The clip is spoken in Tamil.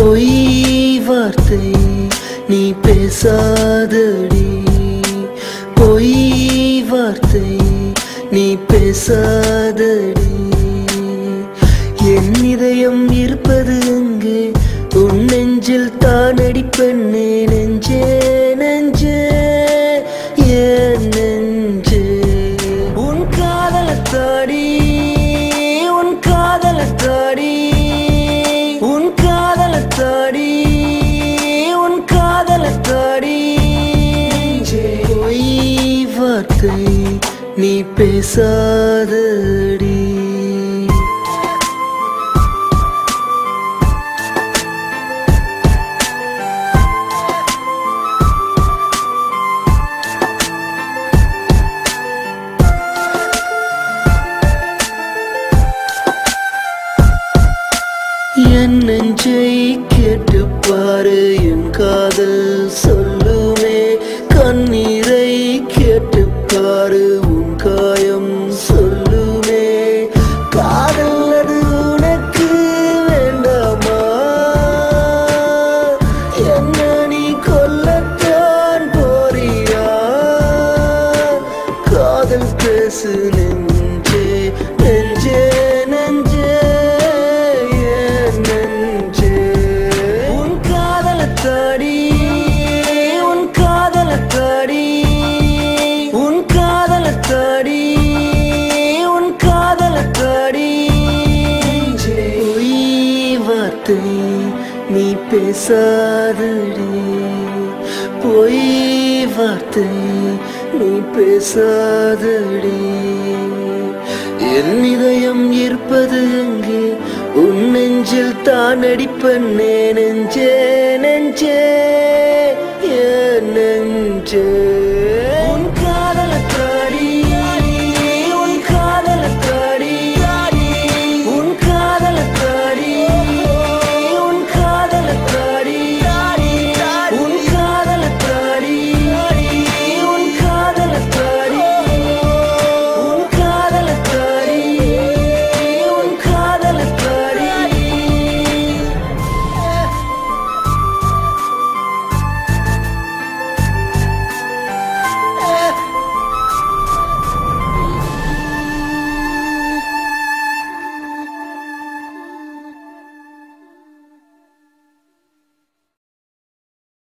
பொய் வார்த்தை நீ பேசாதடி, பொய் வார்த்தை நீ பேசாதடி. என் இதயம் இருப்பது அங்கே உன் நெஞ்சில் தானடி பெண்ணே. நெஞ்சே நெஞ்சே ஏன் நெஞ்சே உன் காதலத்தாடி, உன் காதலத்தாடி, உன் காதலத்தாடி, உன் காதலத்தாடி. பொய் வார்த்தை நீ பேசாதடி. என் நெஞ்சை கேட்டு பாரு, என் காதல் சொல்லுமே. கண்ணீரை கேட்டு பாரு, உன் காயம் சொல்லுமே. காதல் அது உனக்கு வேண்டாமா? என்ன நீ கொல்லத்தான் போறியா? காதல் பேசு நெஞ்சே நெஞ்சே நெஞ்சே நீ பேசாதடி, பொய் வார்த்தை நீ பேசாதடி. என் இதயம் இருப்பது அங்கே உன் நெஞ்சில் தானடி பெண்ணே. நெஞ்சே நெஞ்சே ஏன் நெஞ்சே